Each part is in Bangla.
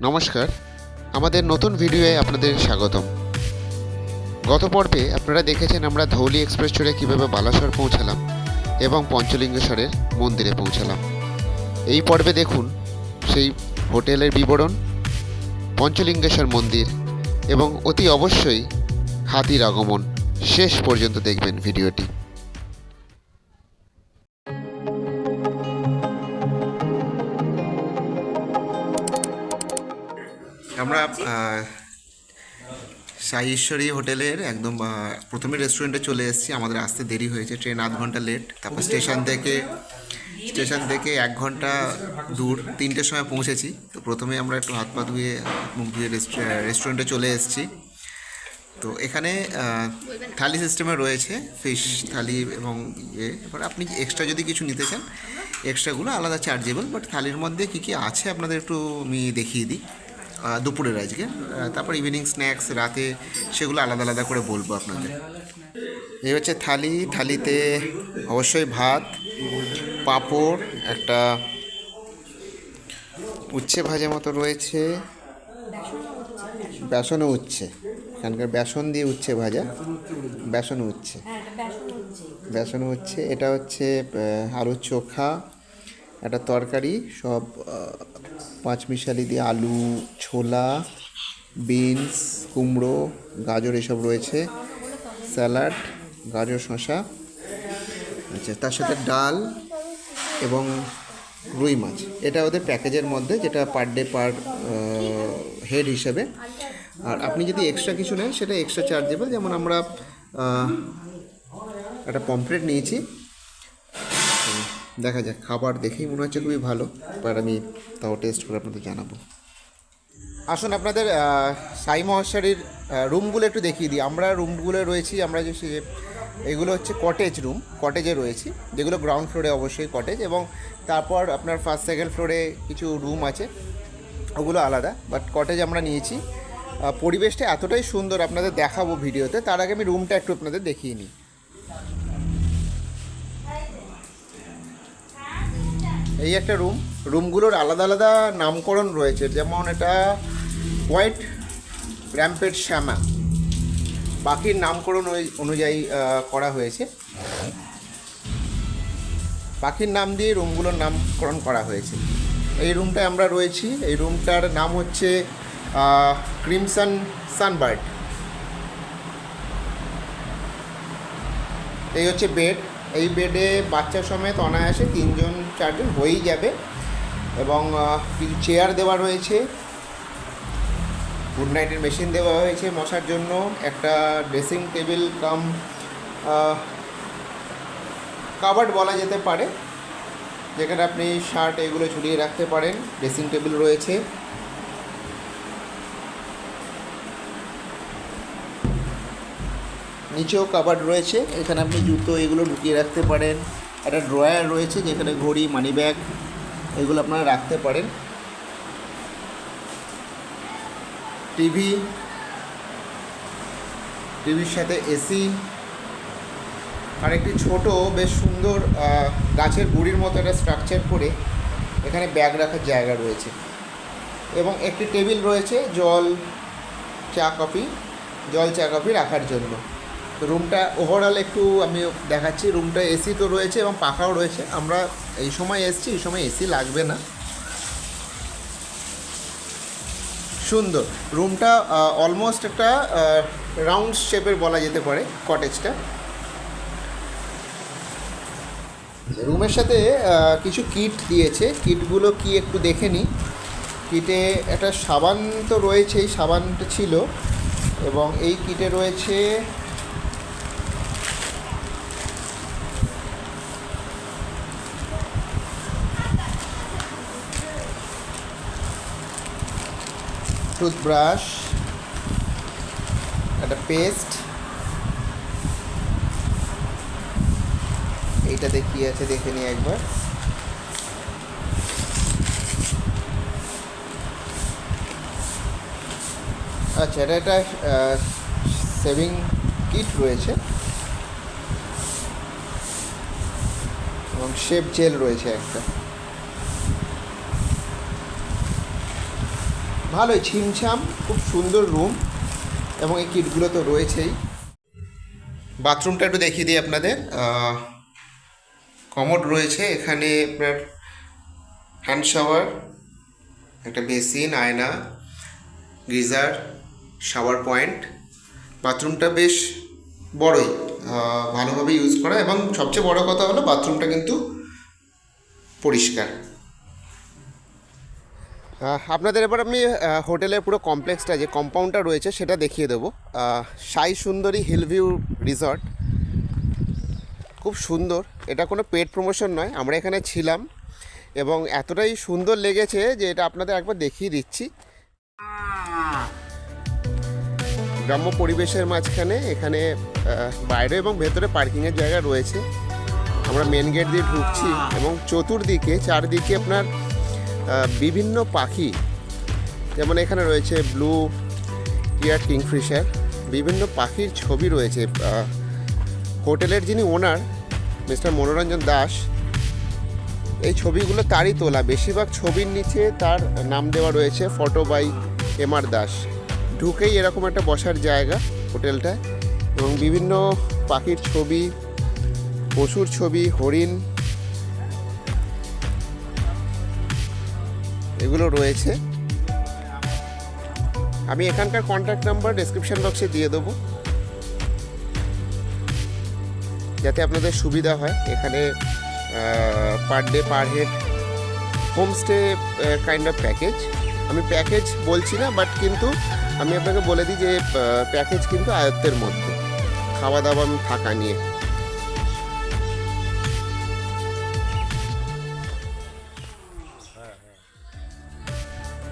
নমস্কার, আমাদের নতুন ভিডিওয়ে আপনাদের স্বাগতম। গত পর্বে আপনারা দেখেছেন আমরা ধৌলি এক্সপ্রেস চড়ে কীভাবে বালাসর পৌঁছালাম এবং পঞ্চলিঙ্গেশ্বরের মন্দিরে পৌঁছালাম। এই পর্বে দেখুন সেই হোটেলের বিবরণ, পঞ্চলিঙ্গেশ্বর মন্দির এবং অতি অবশ্যই হাতির আগমন। শেষ পর্যন্ত দেখবেন ভিডিওটি। আমরা সাই ঈশ্বরী হোটেলের একদম প্রথমে রেস্টুরেন্টে চলে এসেছি। আমাদের আসতে দেরি হয়েছে, ট্রেন আধ ঘন্টা লেট। তারপর স্টেশন থেকে 1 ঘন্টা দূর 3টের সময় পৌঁছেছি। তো প্রথমে আমরা একটু হাত পা ধুয়ে মুখ ধুয়ে রেস্টুরেন্টে চলে এসেছি। তো এখানে থালি সিস্টেমে রয়েছে, ফিশ থালি এবং এবার আপনি এক্সট্রা যদি কিছু নিতে চান এক্সট্রাগুলো আলাদা চার্জেবল। বাট থালির মধ্যে কী কী আছে আপনাদের একটু আমি দেখিয়ে দিই দুপুরের আজকে। তারপর ইভিনিং স্ন্যাক্স রাতে সেগুলো আলাদা আলাদা করে বলবো আপনাদের। এই হচ্ছে থালিতে অবশ্যই ভাত, পাঁপড়, একটা উচ্ছে ভাজা মতো রয়েছে, বেসনও উচ্ছে, এখানকার বেসন দিয়ে উচ্ছে ভাজা, বেসন উচ্ছে। এটা হচ্ছে আলুর চোখা, একটা তরকারি, সব পাঁচমিশালি দিয়ে আলু, ছোলা, বিনস, কুমড়ো, গাজর এসব রয়েছে, স্যালাড, গাজর শসা, আচ্ছা, তার সাথে ডাল এবং রুই মাছ। এটা ওদের প্যাকেজের মধ্যে, যেটা পার ডে পার হেড হিসেবে। আর আপনি যদি এক্সট্রা কিছু নেন সেটা এক্সট্রা চার্জেবল। যেমন আমরা একটা পমফ্রেট নিয়েছি, দেখা যাক, খাবার দেখেই মনে হচ্ছে খুবই ভালো, বাট আমি তাও টেস্ট করে আপনাদের জানাবো। আসুন আপনাদের সাই মহেশ্বরীর রুমগুলো একটু দেখিয়ে দিই। আমরা রুমগুলো রয়েছি, আমরা যে এগুলো হচ্ছে কটেজে রয়েছি, যেগুলো গ্রাউন্ড ফ্লোরে অবশ্যই কটেজ, এবং তারপর আপনার ফার্স্ট সেকেন্ড ফ্লোরে কিছু রুম আছে, ওগুলো আলাদা, বাট কটেজ আমরা নিয়েছি। পরিবেশটা এতটাই সুন্দর আপনাদের দেখাবো ভিডিওতে, তার আগে আমি রুমটা একটু আপনাদের দেখিয়ে নিই। এই একটা রুমগুলোর আলাদা আলাদা নামকরণ রয়েছে। যেমন এটা হোয়াইট র্যাম্পেট শ্যামা, পাখির নামকরণ অনুযায়ী করা হয়েছে। পাখির নাম দিয়ে রুমগুলোর নামকরণ করা হয়েছে। এই রুমটায় আমরা রয়েছি, এই রুমটার নাম হচ্ছে ক্রিমসন সানবার্ড। এই হচ্ছে বেড। এই বেডে বাচ্চা সমেত অনায়াসে 3-4জন হয়েই যাবে, এবং কিছু চেয়ার দেওয়া রয়েছে, গুড নাইটের মেশিন দেওয়া হয়েছে মশার জন্য, একটা ড্রেসিং টেবিল কাম কাবার্ড বলা যেতে পারে, যেখানে আপনি শার্ট এগুলো ঝুলিয়ে রাখতে পারেন। ড্রেসিং টেবিল রয়েছে, নিচেও কাবার্ড রয়েছে, এখানে আপনি জুতো এগুলো ঢুকিয়ে রাখতে পারেন। একটা ড্রয়ার রয়েছে যেখানে ঘড়ি, মানি ব্যাগ এগুলো আপনারা রাখতে পারেন। টিভির সাথে এসি, আর একটি ছোট বেশ সুন্দর গাছের গুঁড়ির মতো একটা স্ট্রাকচার করে এখানে ব্যাগ রাখার জায়গা রয়েছে, এবং একটি টেবিল রয়েছে জল চা কফি রাখার জন্য। তো রুমটা ওভারঅল একটু আমি দেখাচ্ছি। রুমটা এসি তো রয়েছে এবং পাখাও রয়েছে। আমরা এই সময় এসছি, এই সময় এসি লাগবে না। সুন্দর রুমটা, অলমোস্ট একটা রাউন্ড শেপের বলা যেতে পারে কটেজটা। রুমের সাথে কিছু কিট দিয়েছে, কিটগুলো কি একটু দেখে নিই। কিটে একটা সাবান তো রয়েছেই, সাবানটা ছিল, এবং এই কিটে রয়েছে টুথব্রাশ, একটা পেস্ট, এইটা দেখিয়ে আছে, দেখে নিই একবার। আচ্ছা, এটা একটা সেভিং কিট রয়েছে, এবং শেপ জেল রয়েছে একটা। ভালোই ছিমছাম, খুব সুন্দর রুম, এবং এই কিটগুলো তো রয়েছেই। বাথরুমটা একটু দেখিয়ে দিই আপনাদের। কমোড রয়েছে এখানে, আপনার হ্যান্ড শাওয়ার, একটা বেসিন, আয়না, গিজার, শাওয়ার পয়েন্ট। বাথরুমটা বেশ বড়ই, ভালোভাবে ইউজ করা, এবং সবচেয়ে বড় কথা হলো বাথরুমটা কিন্তু পরিষ্কার। আপনাদের এবার আমি হোটেলের পুরো কমপ্লেক্সটা, যে কম্পাউন্ডটা রয়েছে সেটা দেখিয়ে দেবো। সাই সুন্দরী হিলভিউ রিসর্ট, খুব সুন্দর। এটা কোনো পেড প্রমোশন নয়, আমরা এখানে ছিলাম এবং এতটাই সুন্দর লেগেছে যে এটা আপনাদের একবার দেখিয়ে দিচ্ছি। গ্রাম্য পরিবেশের মাঝখানে এখানে বাইরে এবং ভেতরে পার্কিংয়ের জায়গা রয়েছে। আমরা মেন গেট দিয়ে ঢুকছি এবং চতুর্দিকে চারদিকে আপনার বিভিন্ন পাখি, যেমন এখানে রয়েছে ব্লু ইয়ার কিংফিশার, বিভিন্ন পাখির ছবি রয়েছে। হোটেলের যিনি ওনার মিস্টার মনোরঞ্জন দাস, এই ছবিগুলো তারই তোলা। বেশিরভাগ ছবির নিচে তার নাম দেওয়া রয়েছে, ফটো বাই এম.আর. দাস। ঢুকেই এরকম একটা বসার জায়গা হোটেলটায়, এবং বিভিন্ন পাখির ছবি, পশুর ছবি, হরিণ, এগুলো রয়েছে। আমি এখানকার কন্ট্যাক্ট নাম্বার ডেসক্রিপশন বক্সে দিয়ে দেবো, যাতে আপনাদের সুবিধা হয়। এখানে per day per head homestay kind of package. আমি প্যাকেজ বলছি না, বাট কিন্তু আমি আপনাকে বলে দিই যে প্যাকেজ কিন্তু আয়ত্তের মধ্যে, খাওয়া দাওয়া থাকা নিয়ে।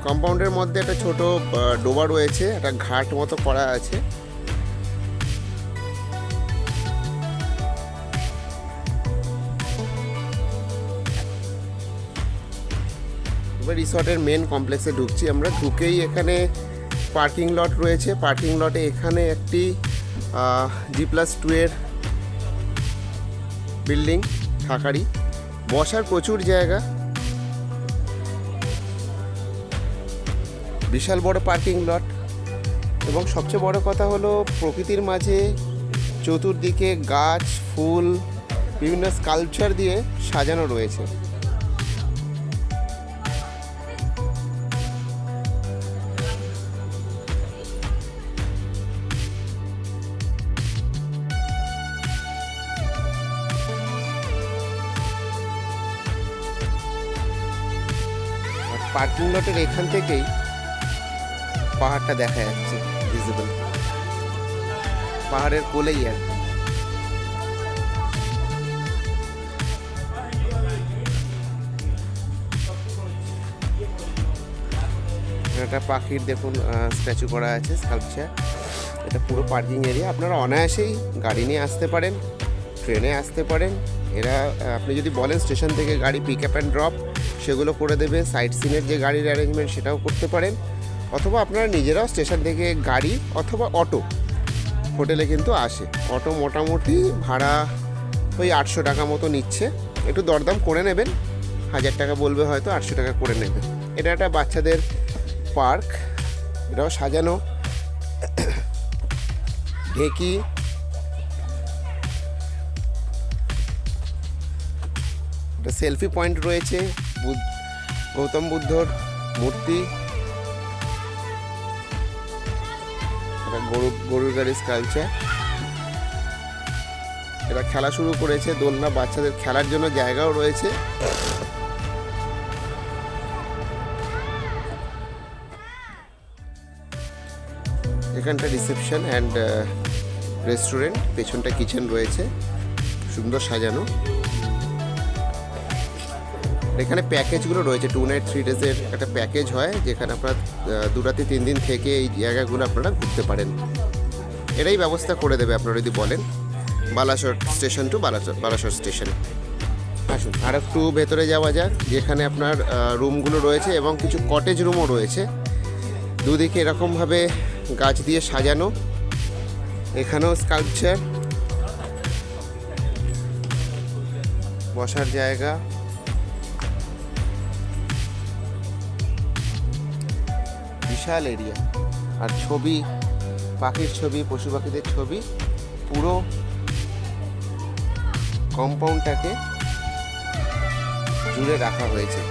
কম্পাউন্ডের মধ্যে একটা ছোট ডোবা রয়েছে, একটা ঘাট মতো করা আছে। এবার রিসর্টের মেন কমপ্লেক্সে ঢুকছি আমরা। ঢুকেই এখানে পার্কিং লট রয়েছে। পার্কিং লটে এখানে একটি G+2 এর বিল্ডিং, থাকারই, বসার প্রচুর জায়গা, বিশাল বড় পার্কিং লট। এবং সবচেয়ে বড় কথা হলো প্রকৃতির মাঝে চতুর্দিকে গাছ, ফুল, বিভিন্ন স্কাল্পচার দিয়ে সাজানো রয়েছে। পার্কিং লটের এখান থেকেই পাহাড়টা দেখা যাচ্ছে, ভিজিবল, পাহাড়ের কোলেই আর কি। একটা পাখির দেখুন স্ট্যাচু করা আছে, স্কাল্পচার। এটা পুরো পার্কিং এরিয়া। আপনারা অনায়াসেই গাড়ি নিয়ে আসতে পারেন, ট্রেনে আসতে পারেন। এরা আপনি যদি বলেন স্টেশন থেকে গাড়ি পিক আপ অ্যান্ড ড্রপ, সেগুলো করে দেবে। সাইট সিনের যে গাড়ির অ্যারেঞ্জমেন্ট সেটাও করতে পারেন, অথবা আপনারা নিজেরাও স্টেশন থেকে গাড়ি অথবা অটো হোটেলে কিন্তু আসে। অটো মোটামুটি ভাড়া ওই 800 টাকা মতো নিচ্ছে, একটু দরদাম করে নেবেন। 1000 টাকা বলবে, হয়তো 800 টাকা করে নেবে। এটা একটা বাচ্চাদের পার্ক, এটাও সাজানো, ঢেকি, একটা সেলফি পয়েন্ট রয়েছে, গৌতম বুদ্ধর মূর্তি, গরুর গাড়ির স্কাল্পচার। এরা খেলা শুরু করেছে, দোলনা, বাচ্চাদের খেলার জন্য জায়গাও রয়েছে। এখানটা রিসেপশন অ্যান্ড রেস্টুরেন্ট, পেছনটা কিচেন রয়েছে, সুন্দর সাজানো। এখানে প্যাকেজগুলো রয়েছে, 2 নাইট 3 ডেজের একটা প্যাকেজ হয়, যেখানে আপনার 2 রাতে 3 দিন থেকে এই জায়গাগুলো আপনারা ঘুরতে পারেন। এরাই ব্যবস্থা করে দেবে আপনারা যদি বলেন। Balasore station two Balasore station. আসুন আর একটু ভেতরে যাওয়া যাক, যেখানে আপনার রুমগুলো রয়েছে এবং কিছু কটেজ রুমও রয়েছে। দুদিকে এরকমভাবে গাছ দিয়ে সাজানো, এখানেও স্কাল্পচার, বসার জায়গা। বিশাল এরিয়া, আর ছবি, পাখির ছবি, পশু পাখিদের ছবি পুরো কম্পাউন্ডটাকে জুড়ে রাখা হয়েছে।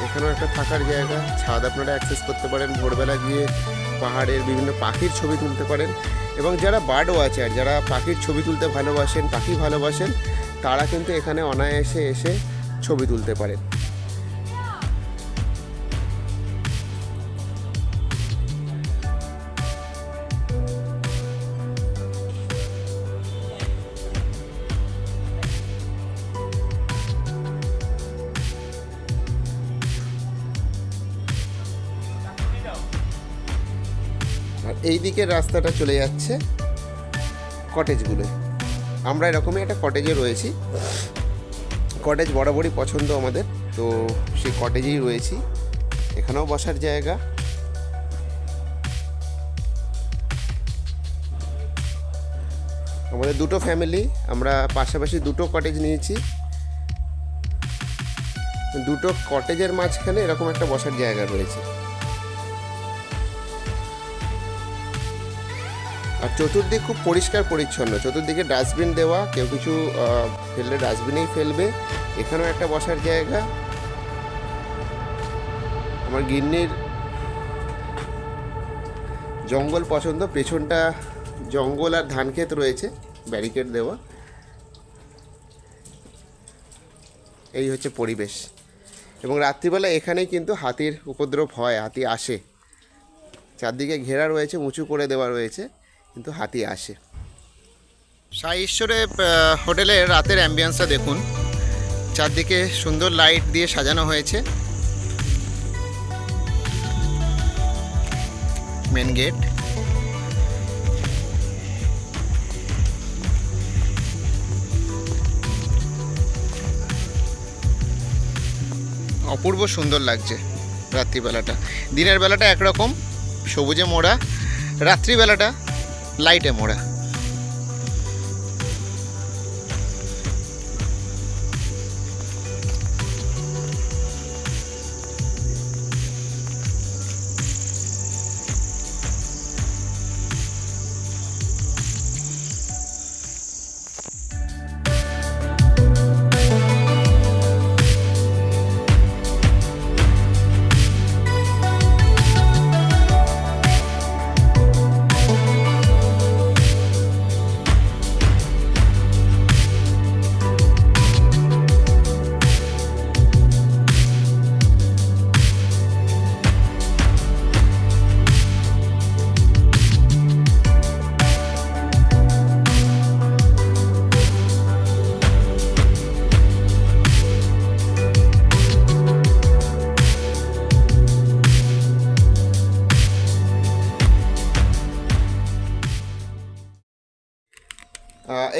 এখানেও একটা থাকার জায়গা, ছাদ আপনারা অ্যাক্সেস করতে পারেন, ভোরবেলা গিয়ে পাহাড়ের বিভিন্ন পাখির ছবি তুলতে পারেন। এবং যারা বার্ড ওয়াচার, যারা পাখির ছবি তুলতে ভালোবাসেন, পাখি ভালোবাসেন, তারা কিন্তু এখানে অনায়াসে এসে ছবি তুলতে পারেন। আর এই দিকের রাস্তাটা চলে যাচ্ছে কটেজগুলো। আমরা এরকমই একটা কটেজে রয়েছি। কটেজ বরাবরই পছন্দ আমাদের, তো সেই কটেজেই রয়েছি। এখানেও বসার জায়গা। আমাদের দুটো ফ্যামিলি, আমরা পাশাপাশি দুটো কটেজ নিয়েছি। দুটো কটেজের মাঝখানে এরকম একটা বসার জায়গা রয়েছে। আর চতুর্দিক খুব পরিষ্কার পরিচ্ছন্ন, চতুর্দিকে ডাস্টবিন দেওয়া, কেউ কিছু ফেললে ডাস্টবিনেই ফেলবে। এখানেও একটা বসার জায়গা। আমার গিন্নির জঙ্গল পছন্দ, পেছনটা জঙ্গল আর ধান ক্ষেত রয়েছে, ব্যারিকেড দেওয়া। এই হচ্ছে পরিবেশ। এবং রাত্রিবেলা এখানেই কিন্তু হাতির উপদ্রব হয়, হাতি আসে। চারদিকে ঘেরা রয়েছে, উঁচু করে দেওয়া রয়েছে, কিন্তু হাতি আসে। সাই ঈশ্বরে হোটেলের রাতের অ্যাম্বিয়েন্সটা দেখুন, চারদিকে সুন্দর লাইট দিয়ে সাজানো হয়েছে। মেন গেট, অপূর্ব সুন্দর লাগছে রাত্রিবেলাটা। দিনের বেলাটা একরকম সবুজে মোড়া, রাত্রিবেলাটা লাইটে মোড়া।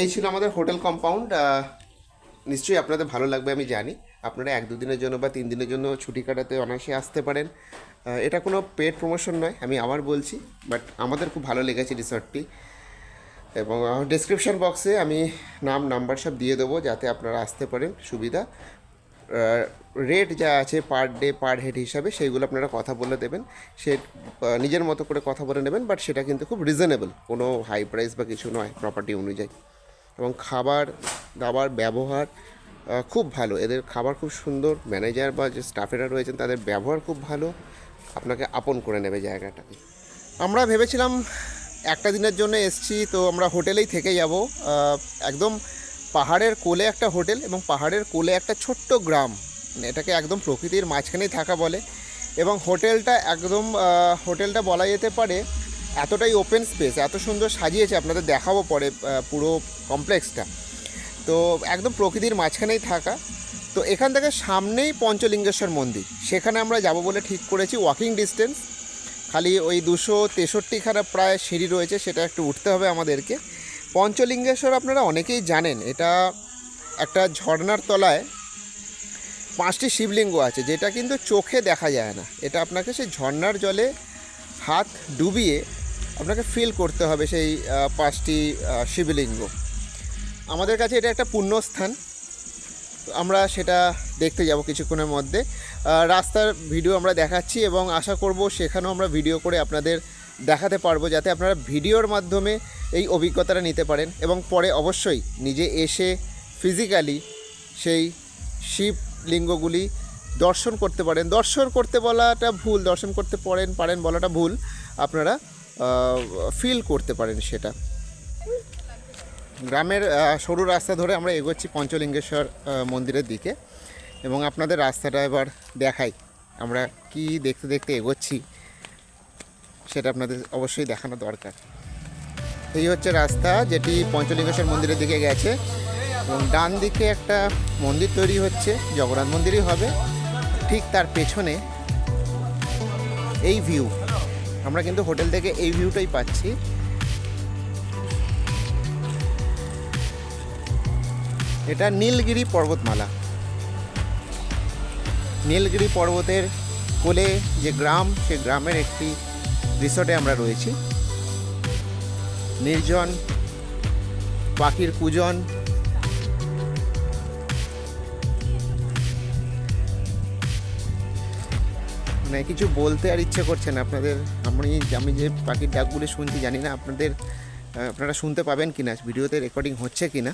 এই ছিল আমাদের হোটেল কম্পাউন্ড। নিশ্চয়ই আপনাদের ভালো লাগবে আমি জানি। আপনারা 1-2 দিনের জন্য বা 3 দিনের জন্য ছুটি কাটাতে অনায়াসে আসতে পারেন। এটা কোনো পেড প্রমোশন নয়, আমি আবার বলছি, বাট আমাদের খুব ভালো লেগেছে রিসর্টটি। এবং ডেসক্রিপশন বক্সে আমি নাম নাম্বার সব দিয়ে দেবো, যাতে আপনারা আসতে পারেন সুবিধা। রেট যা আছে পার ডে পার হেড হিসাবে, সেইগুলো আপনারা কথা বলে দেবেন। সে নিজের মতো করে কথা বলে নেবেন, বাট সেটা কিন্তু খুব রিজনেবল, কোনো হাই প্রাইস বা কিছু নয় প্রপার্টি অনুযায়ী। এবং খাবার দাবার ব্যবহার খুব ভালো, এদের খাবার খুব সুন্দর। ম্যানেজার বা যে স্টাফেরা রয়েছেন তাদের ব্যবহার খুব ভালো, আপনাকে আপন করে নেবে জায়গাটাকে। আমরা ভেবেছিলাম একটা দিনের জন্য এসছি, তো আমরা হোটেলেই থেকে যাব। একদম পাহাড়ের কোলে একটা হোটেল, এবং পাহাড়ের কোলে একটা ছোট্ট গ্রাম, এটাকে একদম প্রকৃতির মাঝখানেই থাকা বলে। এবং হোটেলটা বলা যেতে পারে এতটাই ওপেন স্পেস, এত সুন্দর সাজিয়েছে, আপনাদের দেখাবো পরে পুরো কমপ্লেক্সটা। তো একদম প্রকৃতির মাঝখানেই থাকা। তো এখান থেকে সামনেই পঞ্চলিঙ্গেশ্বর মন্দির, সেখানে আমরা যাব বলে ঠিক করেছি। ওয়াকিং ডিস্টেন্স, খালি ওই 263খানা প্রায় সিঁড়ি রয়েছে, সেটা একটু উঠতে হবে আমাদেরকে। পঞ্চলিঙ্গেশ্বর আপনারা অনেকেই জানেন, এটা একটা ঝর্ণার তলায় 5টি শিবলিঙ্গ আছে, যেটা কিন্তু চোখে দেখা যায় না। এটা আপনাকে সেই ঝর্ণার জলে হাত ডুবিয়ে আপনাকে ফিল করতে হবে সেই 5টি শিবলিঙ্গ। আমাদের কাছে এটা একটা পুণ্যস্থান, আমরা সেটা দেখতে যাব কিছুক্ষণের মধ্যে। রাস্তার ভিডিও আমরা দেখাচ্ছি এবং আশা করব সেখানেও আমরা ভিডিও করে আপনাদের দেখাতে পারবো, যাতে আপনারা ভিডিওর মাধ্যমে এই অভিজ্ঞতাটা নিতে পারেন এবং পরে অবশ্যই নিজে এসে ফিজিক্যালি সেই শিবলিঙ্গগুলি দর্শন করতে পারেন। দর্শন করতে বলাটা ভুল, দর্শন করতে পারেন বলাটা ভুল, আপনারা ফিল করতে পারেন সেটা। গ্রামের সরু রাস্তা ধরে আমরা এগোচ্ছি পঞ্চলিঙ্গেশ্বর মন্দিরের দিকে এবং আপনাদের রাস্তাটা এবার দেখাই আমরা কি দেখতে দেখতে এগোচ্ছি, সেটা আপনাদের অবশ্যই দেখানো দরকার। এই হচ্ছে রাস্তা যেটি পঞ্চলিঙ্গেশ্বর মন্দিরের দিকে গেছে এবং ডান দিকে একটা মন্দির তৈরি হচ্ছে, জগন্নাথ মন্দিরই হবে। ঠিক তার পেছনে এই ভিউ, আমরা কিন্তু হোটেল থেকে এই ভিউটাই পাচ্ছি। এটা নীলগিরি পর্বতমালা। নীলগিরি পর্বতের কোলে যে গ্রাম, সে গ্রামের একটি রিসর্টে আমরা রয়েছি। নির্জন, পাখির কুজন, মানে কিছু বলতে আর ইচ্ছে করছে না আপনাদের। আমি যে পাখির ডাকগুলি শুনছি, জানি না আপনারা শুনতে পাবেন কিনা, ভিডিওতে রেকর্ডিং হচ্ছে কিনা।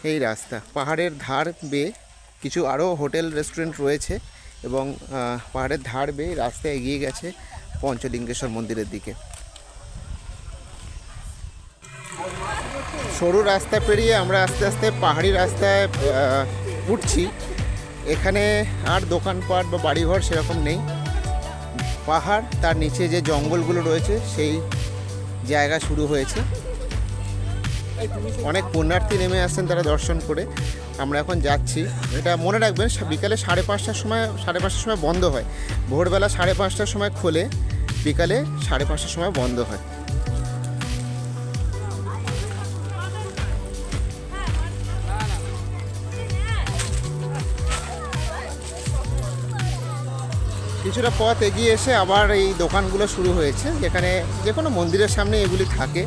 এই রাস্তা পাহাড়ের ধার বেয়ে কিছু আরও হোটেল রেস্টুরেন্ট রয়েছে এবং পাহাড়ের ধার বেয়ে রাস্তা এগিয়ে গেছে পঞ্চলিঙ্গেশ্বর মন্দিরের দিকে। সরু রাস্তা পেরিয়ে আমরা আস্তে আস্তে পাহাড়ি রাস্তায় উঠছি। এখানে আর দোকানপাট বা বাড়িঘর সেরকম নেই। পাহাড়, তার নিচে যে জঙ্গলগুলো রয়েছে সেই জায়গা শুরু হয়েছে। অনেক পুণ্যার্থী নেমে আসছেন তারা দর্শন করে। আমরা এখন যাচ্ছি। এটা মনে রাখবেন, বিকালে 5:30টার সময় বন্ধ হয়। ভোরবেলা 5:30টার সময় খোলে, বিকালে 5:30টার সময় বন্ধ হয়। কিছুটা পথ এগিয়ে এসে আবার এই দোকানগুলো শুরু হয়েছে, যেখানে যে কোনো মন্দিরের সামনে এগুলি থাকে।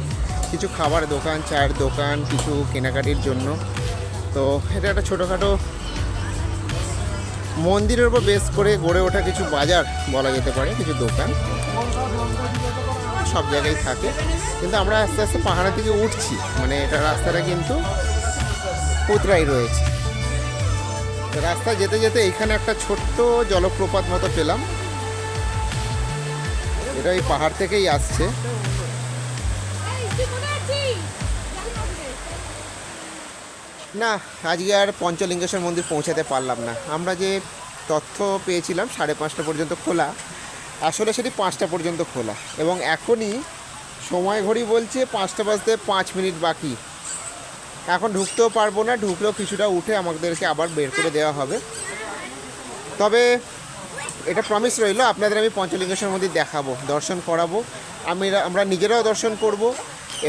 কিছু খাবার দোকান, চায়ের দোকান, কিছু কেনাকাটির জন্য। তো এটা একটা ছোটোখাটো মন্দিরের উপর বেস করে গড়ে ওঠা কিছু বাজার বলা যেতে পারে, কিছু দোকান সব জায়গায় থাকে। কিন্তু আমরা আস্তে আস্তে পাহাড়ের দিকে উঠছি, মানে এটা রাস্তাটা কিন্তু উতরাই রয়েছে। রাস্তা যেতে যেতে এইখানে একটা ছোট্ট জলপ্রপাত মতো পেলাম। এটা এই পাহাড় থেকেই আসছে। না, আজকে আর পঞ্চলিঙ্গেশ্বর মন্দির পৌঁছাতে পারলাম না। আমরা যে তথ্য পেয়েছিলাম 5:30 পর্যন্ত খোলা, আসলে সেটি 5টা পর্যন্ত খোলা এবং এখনই সময় ঘড়ি বলছে 5টা বাজতে 5 মিনিট বাকি। এখন ঢুকতেও পারবো না, ঢুকলেও কিছুটা উঠে আমাদেরকে আবার বের করে দেওয়া হবে। তবে এটা প্রমিস রইল, আপনাদের আমি পঞ্চলিঙ্গেশ্বর মন্দির দেখাবো, দর্শন করাবো। আমরা নিজেরাও দর্শন করব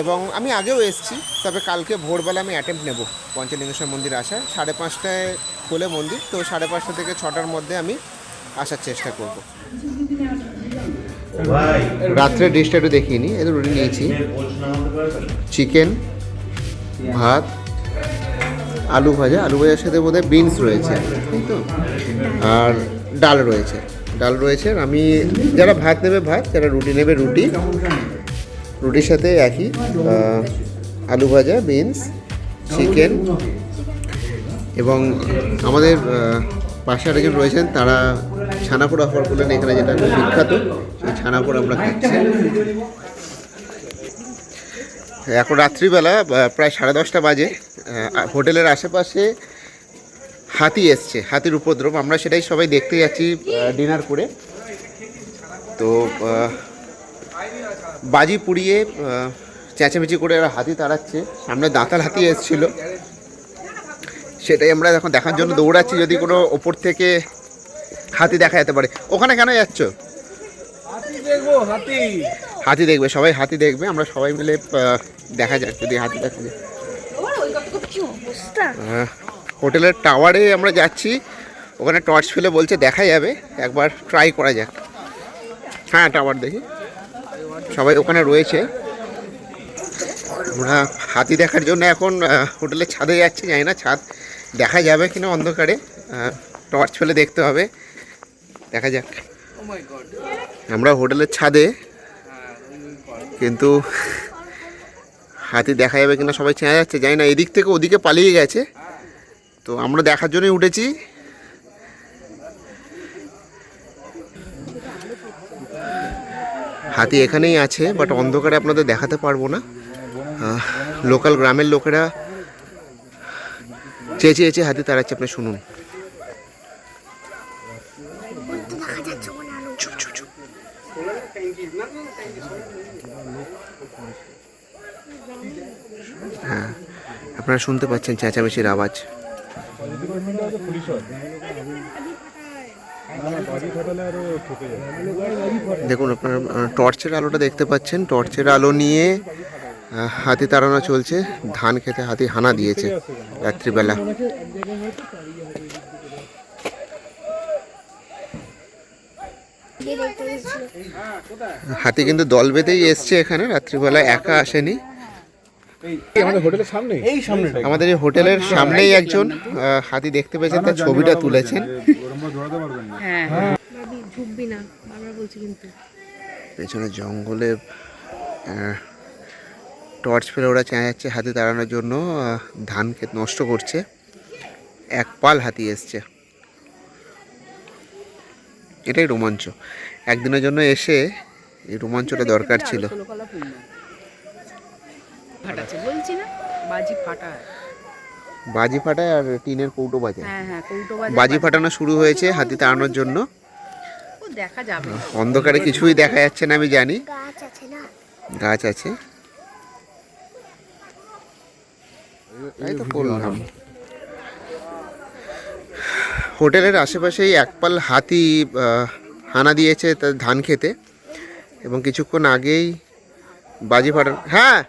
এবং আমি আগেও এসেছি, তবে কালকে ভোরবেলা আমি অ্যাটেম্প্ট নেব পঞ্চলিঙ্গেশ্বর মন্দির আসার। 5:30টায় খোলে মন্দির, তো 5:30 থেকে 6টার মধ্যে আমি আসার চেষ্টা করব। রাত্রে ডিশটা একটু দেখিয়ে নিই। এদের রুটি নিয়েছি, চিকেন, ভাত, আলু ভাজার সাথে বোধহয় বিনস রয়েছে, তাই তো, আর ডাল রয়েছে। আমি যারা ভাত নেবে ভাত, যারা রুটি নেবে রুটি, রুটির সাথে একই আলু ভাজা, বিনস, চিকেন। এবং আমাদের পাশে আরেকজন রয়েছেন, তারা ছানাপোড়া অফার করলেন এখানে, যেটা খুব বিখ্যাত। সেই ছানাপোড়া আমরা খাচ্ছি। এখন রাত্রিবেলা প্রায় 10:30 বাজে। হোটেলের আশেপাশে হাতি এসছে, হাতির উপদ্রব। আমরা সেটাই সবাই দেখতে যাচ্ছি ডিনার করে। তো বাজি পুড়িয়ে চেঁচামেচি করে ওরা হাতি তাড়াচ্ছে। সামনে দাঁতাল হাতি এসেছিলো, সেটাই আমরা এখন দেখার জন্য দৌড়াচ্ছি, যদি কোনো ওপর থেকে হাতি দেখা যেতে পারে। ওখানে কেন যাচ্ছ? হাতি দেখবে, সবাই হাতি দেখবে। আমরা সবাই মিলে দেখা যাক যদি হাতি দেখা যায়। হোটেলের টাওয়ারে আমরা যাচ্ছি, ওখানে টর্চ ফেলে বলছে দেখা যাবে, একবার ট্রাই করা যাক। হ্যাঁ, টাওয়ার দেখি, সবাই ওখানে রয়েছে। আমরা হাতি দেখার জন্য এখন হোটেলের ছাদে যাচ্ছি। জানি না ছাদ দেখা যাবে কিনা অন্ধকারে, টর্চ ফেলে দেখতে হবে, দেখা যাক। আমরা হোটেলের ছাদে, কিন্তু হাতি দেখা যাবে কিনা সবাই চেনা যাচ্ছে, জানি না। এদিক থেকে ওদিকে পালিয়ে গেছে, তো আমরা দেখার জন্যই উঠেছি। হাতি এখানেই আছে, বাট অন্ধকারে আপনাদের দেখাতে পারবো না। লোকাল গ্রামের লোকেরা চেঁচে চেঁচে হাতি তাড়াচ্ছে, আপনি শুনুন। চুপ চুপ চুপ। হ্যাঁ, আপনারা শুনতে পাচ্ছেন চেঁচামেচির আওয়াজ। দেখুন, আপনার টর্চের আলোটা দেখতে পাচ্ছেন, টর্চের আলো নিয়ে হাতি তাড়ানো চলছে। ধান খেতে হাতি হানা দিয়েছে রাত্রিবেলা। হাতি কিন্তু দল বেঁধেই এসছে এখানে, রাত্রিবেলা একা আসেনি। আমাদের এই হোটেলের সামনেই একজন হাতি দেখতে পেয়েছেন, তার ছবিটা তুলেছেন। পেছনে জঙ্গলে টর্চ ফেলে ওরা চেঁচাচ্ছে হাতি তাড়ানোর জন্য, ধান ক্ষেত নষ্ট করছে। এক পাল হাতি এসছে, এটাই রোমাঞ্চ। একদিনের জন্য এসে এই রোমাঞ্চটা দরকার ছিল। বাজি ফাটায় আর টিনের কৌটো বাজে। বাজি ফাটানো শুরু হয়েছে হাতি তাড়ানোর জন্য। দেখা যাবে, অন্ধকারে কিছুই দেখা যাচ্ছে না, আমি জানি। গাছ আছে, তাই তো বললাম। হোটেলের আশেপাশেই একপাল হাতি হানা দিয়েছে তার ধান খেতে, এবং কিছুক্ষণ আগেই বাজি ফাটান। হ্যাঁ,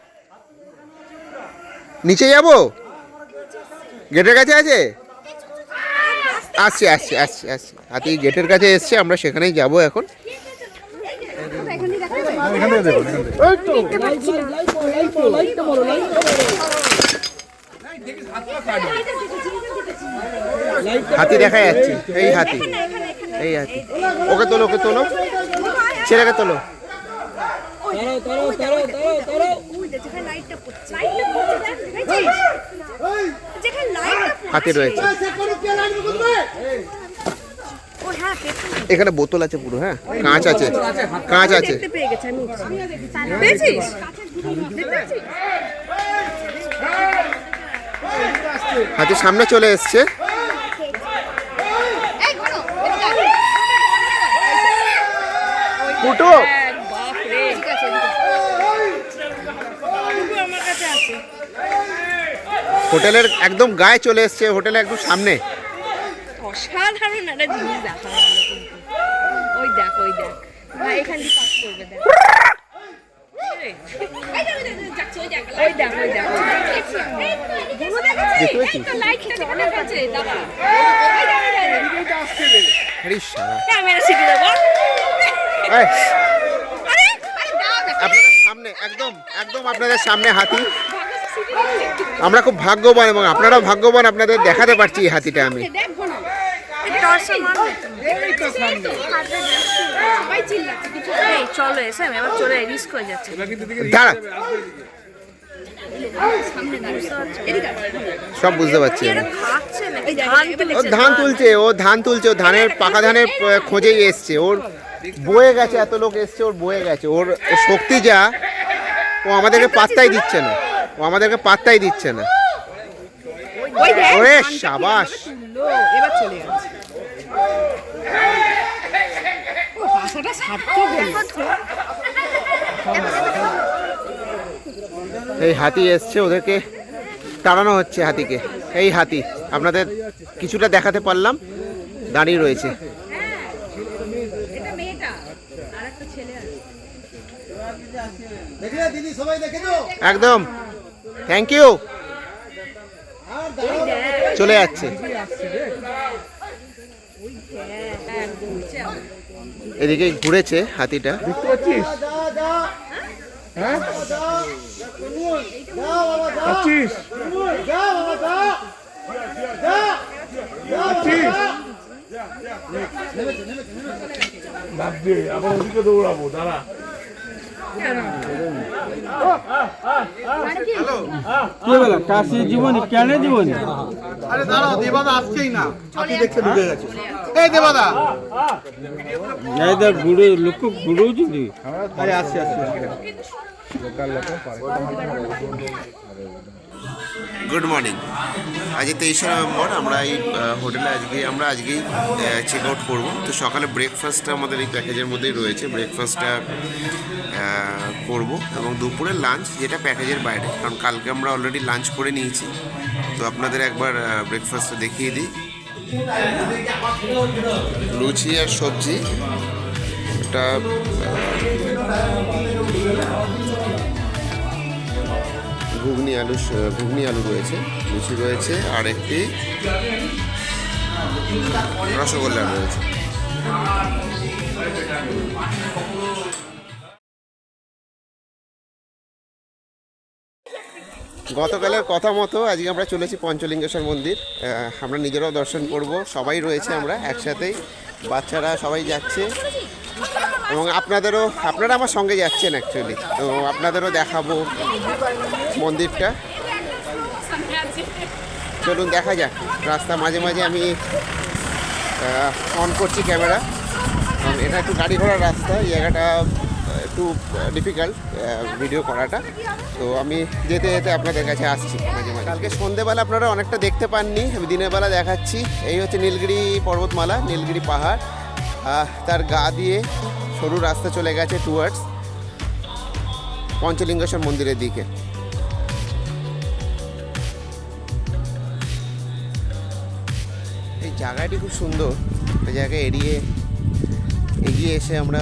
নিচে যাব, গেটের কাছে আছে। আসছি আসছি আসছি আসছি হাতি গেটের কাছে এসছে, আমরা সেখানেই যাব এখন। হাতি দেখা যাচ্ছে, এই হাতি, এই হাতি। ওকে তোলো, ওকে তোলো, ছেলেকে তোলো। হাতি রয়েছে এখানে, বোতল আছে পুরো। হ্যাঁ, কাঁচ আছে, কাঁচ আছে। হাতি সামনে চলে এসছে। হোটেলের একদম গায়ে চলে এসছে, হোটেলের একদম সামনে। অসাধারণ একটা জিনিস দেখা গেল কিন্তু। ওই দেখ, ওই দেখ, ভাই এখান দিয়ে পাস করবে, দেখ। ওই দেখ, ওই দেখ, ক্যামেরা সিটি দেবো আপনাদের সামনে, একদম একদম আপনাদের সামনে হাতি। আমরা খুব ভাগ্যবান, এবং আপনারাও ভাগ্যবান, আপনাদের দেখাতে পারছি এই হাতিটা আমি। সব বুঝতে পারছি। ধান তুলছে, ও ধান তুলছে, ও ধানের পাকা ধানের খোঁজেই এসছে। ওর বয়ে গেছে, এত লোক এসছে, ওর বয়ে গেছে। ওর শক্তি যা, ও আমাদেরকে পাত্তাই দিচ্ছে না, ও আমাদেরকে পাত্তাই দিচ্ছে না। ওরে সাবাস, এবার চলে যাচ্ছে। এই হাতি এসছে, ওদেরকে তাড়ানো হচ্ছে হাতিকে। এই হাতি আপনাদের কিছুটা দেখাতে পারলাম, দাঁড়িয়ে রয়েছে। একদম, থ্যাংক ইউ। চলে যাচ্ছে, এদিকে ঘুরেছে হাতিটা। দেখতে পাচ্ছিস? হ্যাঁ, আবার ওদিকে দৌড়াবো দাঁড়া। কাশি জীবনী কেন জীবনী? আরে দাঁড়াও, দেবাদা আসছেই না, আপনি দেখতে ঢুকে গেছে। এই দেবাদা, এই দেখ ঘুরে লোক ঘুরেও যদি আরে আসছি আসছি। Good morning. আজ 23শে নভেম্বর। আমরা এই হোটেলে আজকেই চেক আউট করবো। তো সকালে ব্রেকফাস্টটা আমাদের এই প্যাকেজের মধ্যেই রয়েছে, ব্রেকফাস্টটা করবো, এবং দুপুরে লাঞ্চ, যেটা প্যাকেজের বাইরে, কারণ কালকে আমরা অলরেডি লাঞ্চ করে নিয়েছি। তো আপনাদের একবার ব্রেকফাস্টটা দেখিয়ে দিই। লুচি আর সবজি, এটা ঘুগনি আলু রয়েছে, লুচি রয়েছে, আর একটি রসগোল্লা রয়েছে। গতকালের কথা মতো আজকে আমরা চলেছি পঞ্চলিঙ্গেশ্বর মন্দির। আমরা নিজেরাও দর্শন করব, সবাই রয়েছে আমরা একসাথেই, বাচ্চারা সবাই যাচ্ছে, এবং আপনারা আমার সঙ্গে যাচ্ছেন অ্যাকচুয়ালি। তো আপনাদেরও দেখাবো মন্দিরটা। চলুন দেখা যাক। রাস্তা মাঝে মাঝে আমি অন করছি ক্যামেরা, কারণ এটা একটু গাড়ি ঘোড়ার রাস্তা, এই জায়গাটা একটু ডিফিকাল্ট ভিডিও করাটা। তো আমি যেতে যেতে আপনাদের কাছে আসছি মাঝে মাঝে। কালকে সন্ধেবেলা আপনারা অনেকটা দেখতে পাননি, আমি দিনের বেলা দেখাচ্ছি। এই হচ্ছে নীলগিরি পর্বতমালা, নীলগিরি পাহাড়, তার গা দিয়ে সরু রাস্তা চলে গেছে টুয়ার্ডস পঞ্চলিঙ্গেশ্বর মন্দিরের দিকে। এই জায়গাটি খুব সুন্দর। এই জায়গায় এগিয়ে এসে আমরা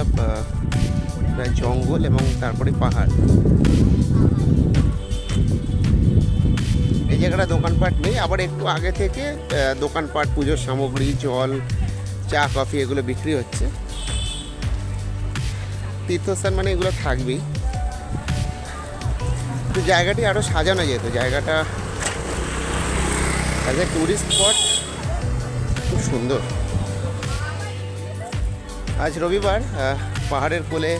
প্রায় জঙ্গল এবং তারপরে পাহাড়। এই জায়গাটা দোকানপাট নেই, আবার একটু আগে থেকে দোকানপাট, পুজোর সামগ্রী, জল, চা, কফি এগুলো বিক্রি হচ্ছে। তীর্থস্থান মানে এগুলো থাকবেই। তো জায়গাটি আরও সাজানো যেত। জায়গাটা অ্যাজ এ টুরিস্ট স্পট খুব সুন্দর। আজ রবিবার, পাহাড়ের কোলে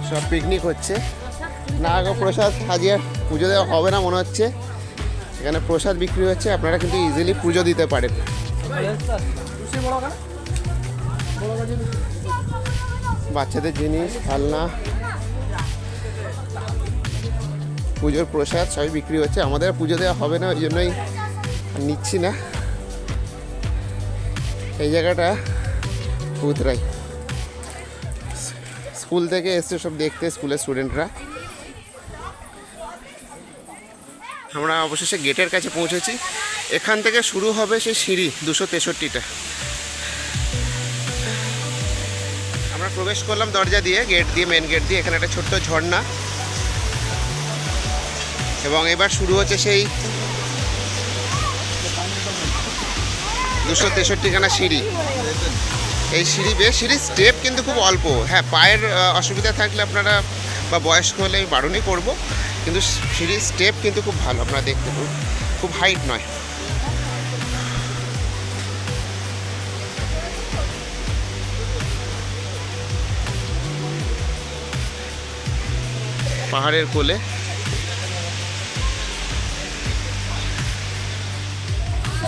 সব পিকনিক হচ্ছে। নাগ প্রসাদ আজকে পুজো দেওয়া হবে না মনে হচ্ছে, এখানে প্রসাদ বিক্রি হচ্ছে, আপনারা কিন্তু ইজিলি পুজো দিতে পারেন। বাচ্চাদের জিনিস, খেলনা, পুজোর প্রসাদ সবই বিক্রি হচ্ছে। আমাদের পুজো দেওয়া হবে না, ওই জন্যই নিচ্ছি না। এই জায়গাটা উতরাই, স্কুল থেকে এসছে সব দেখতে, স্কুলের স্টুডেন্টরা। আমরা অবশেষে গেটের কাছে পৌঁছেছি। এখান থেকে শুরু হবে সেই সিঁড়ি 263টা। আমরা প্রবেশ করলাম দরজা দিয়ে, গেট দিয়ে, মেন গেট দিয়ে। এখানে একটা ছোট্ট ঝর্ণা, এবং এবার শুরু হচ্ছে সেই 263খানা সিঁড়ি। এই সিঁড়ির স্টেপ কিন্তু খুব অল্প। হ্যাঁ, পায়ের অসুবিধা থাকলে আপনারা বা বয়স্ক হলে আমি বারণই করবো, কিন্তু সিঁড়ির স্টেপ কিন্তু খুব ভালো, আপনারা দেখতে পাবেন, খুব হাইট নয়। পাহাড়ের কোলে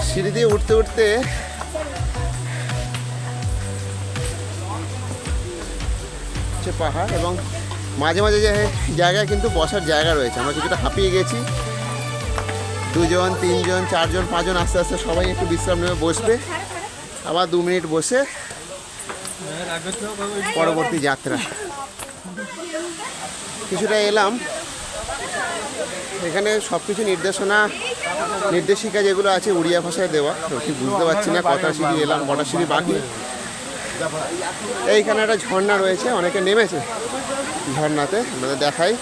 সিঁড়ি দিয়ে উঠতে উঠতে পাহাড়, এবং মাঝে মাঝে জায়গায় কিন্তু বসার জায়গা রয়েছে। আমরা কিছুটা হাঁপিয়ে গেছি, 2 জন 3 জন 4 জন 5 জন আস্তে আস্তে সবাই একটু বিশ্রাম নেবে, বসবে, আবার 2 মিনিট বসে পরবর্তী যাত্রা। কিছুটা এলাম, এখানে সব কিছু নির্দেশিকা যেগুলো আছে উড়িয়া ভাষায় দেওয়া, তো ঠিক বুঝতে পারছি না কটা সিঁড়ি এলাম, কটা সিঁড়ি বাকি। এইখানে একটা ঝর্ণা রয়েছে, অনেকে নেমেছে ঝর্ণাতে, আপনাদের দেখাই।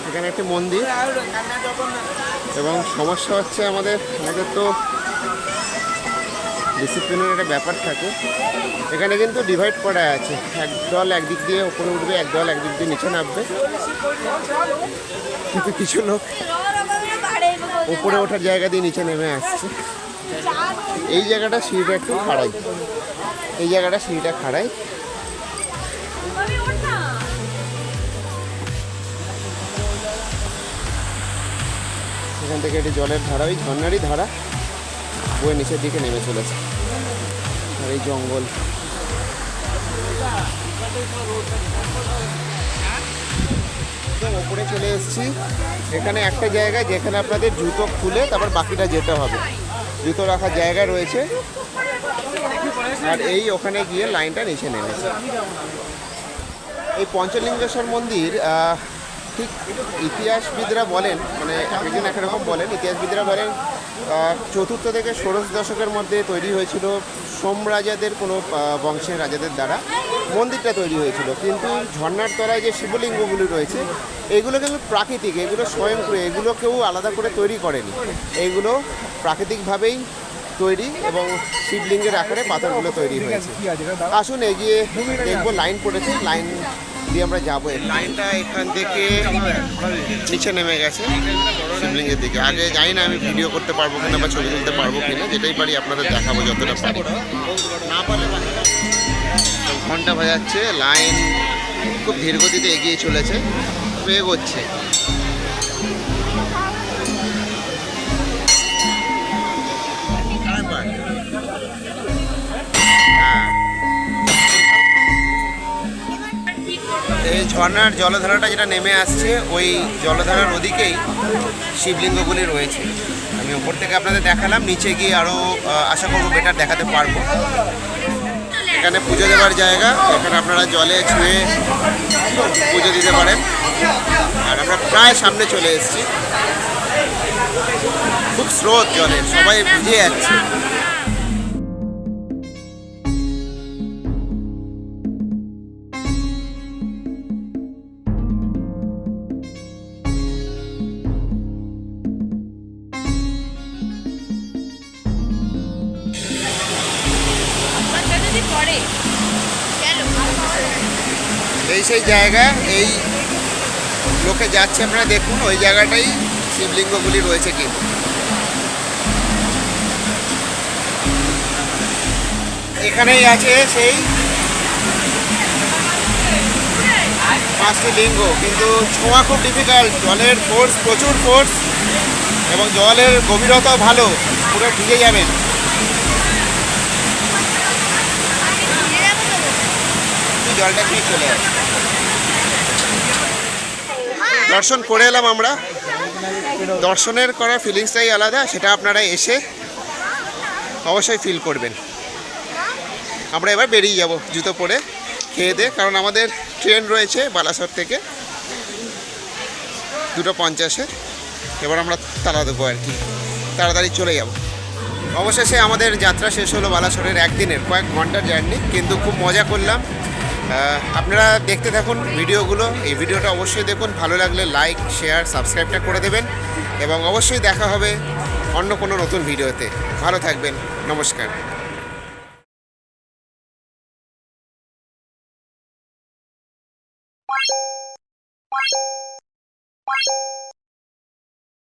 এখানে একটি মন্দির, এবং সমস্যা হচ্ছে আমাদের তো ডিসিপ্লিনের একটা ব্যাপার থাকে। এখানে কিন্তু ডিভাইড করা আছে, এক দল একদিক দিয়ে ওপরে উঠবে, এক দল একদিক দিয়ে নিচে নামবে। কিন্তু কিছু লোক ওপরে ওঠার জায়গা দিয়ে নিচে নেমে আসছে। এই জায়গাটা সিঁড়িটা একটু খাড়াই, এই জায়গাটা সিঁড়িটা খাড়াই। এখান থেকে একটি জলের ধারা, ওই ঝর্ণারই ধারা বয়ে নিচের দিকে নেমে চলেছে। আর এই জঙ্গল, ওপরে চলে এসেছি। এখানে একটা জায়গায় যেখানে আপনাদের জুতো খুলে তারপর বাকিটা যেতে হবে, জুতো রাখার জায়গা রয়েছে। আর এই ওখানে গিয়ে লাইনটা নিচে নেমেছে। এই পঞ্চলিঙ্গেশ্বর মন্দির ঠিক ইতিহাসবিদরা বলেন, মানে একজন একরকম বলেন, ইতিহাসবিদরা বলেন 4th থেকে 16শ দশকের মধ্যে তৈরি হয়েছিল সোম রাজাদের কোনো বংশের রাজাদের দ্বারা মন্দিরটা তৈরি হয়েছিল। কিন্তু ঝর্ণার তলায় যে শিবলিঙ্গগুলি রয়েছে এগুলো কিন্তু প্রাকৃতিক, এগুলো স্বয়ংক্রিয়, এগুলো কেউ আলাদা করে তৈরি করেনি, এইগুলো প্রাকৃতিকভাবেই তৈরি এবং শিবলিঙ্গের আকারে পাথরগুলো তৈরি হয়েছে। আসুন এগিয়ে দেখবো, লাইন পড়েছে, লাইন দিয়ে আমরা যাবো। লাইনটা এখান থেকে নিচে নেমে গেছে শিবলিঙ্গের দিকে। আগে জানি না আমি ভিডিও করতে পারবো কিনা বা ছবি তুলতে পারবো কিনা, যেটাই পারি আপনাদের দেখাবো যতটা পারি। না পারলে ঘন্টা বাজাচ্ছে, লাইন খুব ধীর গতিতে এগিয়ে চলেছে, এগোচ্ছে। এই ঝর্ণার জলধারাটা যেটা নেমে আসছে ওই জলধারার ওদিকেই শিবলিঙ্গগুলি রয়েছে। আমি ওপর থেকে আপনাদের দেখালাম, নিচে গিয়ে আরও আশা করবো বেটার দেখাতে পারবো। এখানে পুজো দেওয়ার জায়গা, এখানে আপনারা জলে ছুঁয়ে পুজো দিতে পারেন। আর আমরা প্রায় সামনে চলে এসেছি, খুব স্রোত জলের, সবাই ভিজে যাচ্ছে। এই সেই জায়গা, এই লোকে যাচ্ছে, আপনারা দেখুন ওই জায়গাটাই শিবলিঙ্গগুলি রয়েছে। কিন্তু এখানেই আছে সেই 5টি লিঙ্গ, কিন্তু ছোঁয়া খুব ডিফিকাল্ট, জলের ফোর্স, প্রচুর ফোর্স, এবং জলের গভীরতাও ভালো, পুরো ভিজে যাবেন। জলটা খেয়ে চলে আসে। দর্শন করে এলাম আমরা, দর্শনের করা ফিলিংসটাই আলাদা, সেটা আপনারা এসে অবশ্যই ফিল করবেন। আমরা এবার বেরিয়ে যাব জুতো পরে খেয়ে দিয়ে, কারণ আমাদের ট্রেন রয়েছে বালাসর থেকে 2:50-এ। এবার আমরা তাড়া দেবো আর কি, তাড়াতাড়ি চলে যাব। অবশেষে আমাদের যাত্রা শেষ হলো বালাসরের একদিনের, কয়েক ঘন্টার জার্নি, কিন্তু খুব মজা করলাম। আপনারা দেখতে থাকুন ভিডিওগুলো, এই ভিডিওটা অবশ্যই দেখুন, ভালো লাগলে লাইক, শেয়ার, সাবস্ক্রাইবটা করে দেবেন, এবং অবশ্যই দেখা হবে অন্য কোনো নতুন ভিডিওতে। ভালো থাকবেন, নমস্কার।